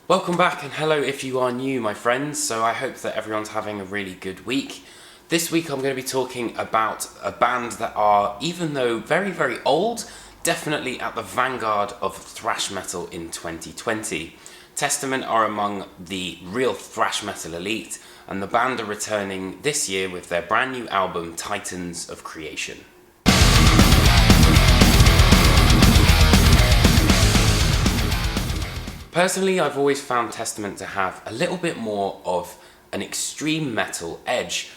Welcome back and hello if you are new, my friends. So I hope that everyone's having a really good week. This week I'm going to be talking about a band that are, even though very, very old, definitely at the vanguard of thrash metal in 2020. Testament are among the real thrash metal elite, and the band are returning this year with their brand new album, Titans of Creation. Personally, I've always found Testament to have a little bit more of an extreme metal edge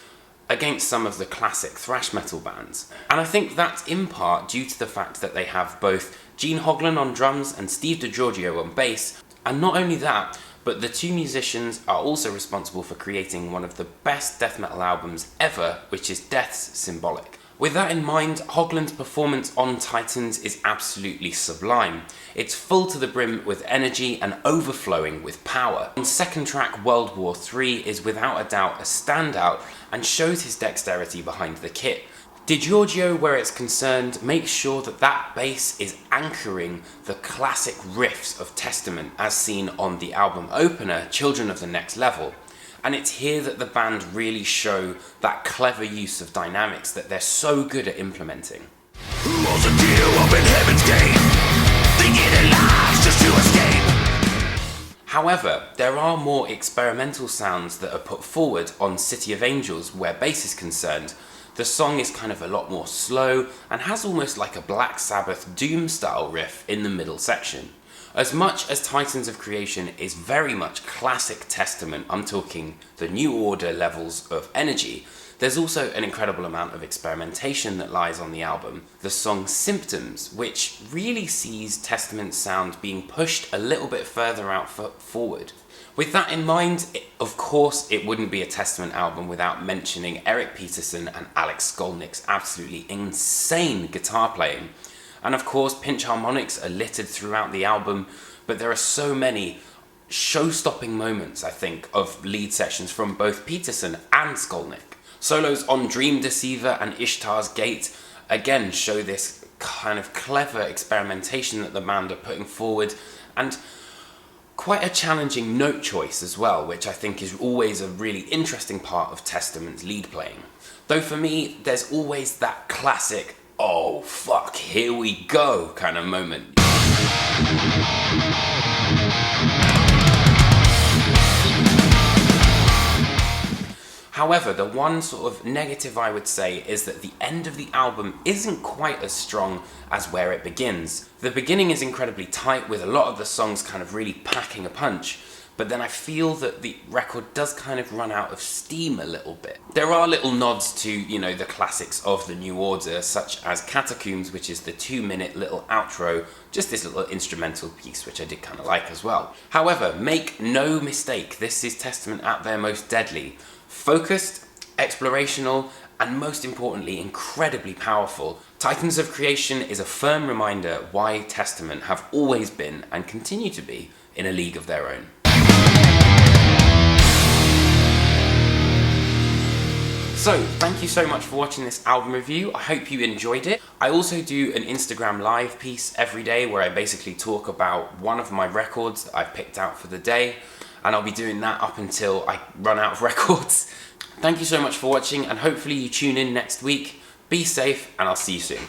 against some of the classic thrash metal bands. And I think that's in part due to the fact that they have both Gene Hoglan on drums and Steve DiGiorgio on bass. And not only that, but the two musicians are also responsible for creating one of the best death metal albums ever, which is Death's Symbolic. With that in mind, Hoglan's performance on Titans is absolutely sublime. It's full to the brim with energy and overflowing with power. On second track, World War III is without a doubt a standout and shows his dexterity behind the kit. DiGiorgio, where it's concerned, makes sure that that bass is anchoring the classic riffs of Testament as seen on the album opener, Children of the Next Level. And it's here that the band really show that clever use of dynamics that they're so good at implementing. Who wants to deal up in Heaven's Gate? Thinking their lives just to escape. However, there are more experimental sounds that are put forward on City of Angels where bass is concerned. The song is kind of a lot more slow and has almost like a Black Sabbath Doom style riff in the middle section. As much as Titans of Creation is very much classic Testament, I'm talking the New Order levels of energy, there's also an incredible amount of experimentation that lies on the album. The song Symptoms, which really sees Testament's sound being pushed a little bit further out forward. With that in mind, of course it wouldn't be a Testament album without mentioning Eric Peterson and Alex Skolnick's absolutely insane guitar playing. And of course, pinch harmonics are littered throughout the album, but there are so many show-stopping moments, I think, of lead sections from both Peterson and Skolnick. Solos on Dream Deceiver and Ishtar's Gate again show this kind of clever experimentation that the band are putting forward, and quite a challenging note choice as well, which I think is always a really interesting part of Testament's lead playing. Though for me, there's always that classic "oh fuck, here we go" kind of moment. However, the one sort of negative I would say is that the end of the album isn't quite as strong as where it begins. The beginning is incredibly tight with a lot of the songs kind of really packing a punch, but then I feel that the record does kind of run out of steam a little bit. There are little nods to, the classics of the New Order, such as Catacombs, which is the 2-minute little outro, just this little instrumental piece, which I did kind of like as well. However, make no mistake, this is Testament at their most deadly. Focused, explorational, and most importantly, incredibly powerful. Titans of Creation is a firm reminder why Testament have always been, and continue to be, in a league of their own. So, thank you so much for watching this album review. I hope you enjoyed it. I also do an Instagram live piece every day where I basically talk about one of my records that I've picked out for the day, and I'll be doing that up until I run out of records. Thank you so much for watching, and hopefully you tune in next week. Be safe, and I'll see you soon.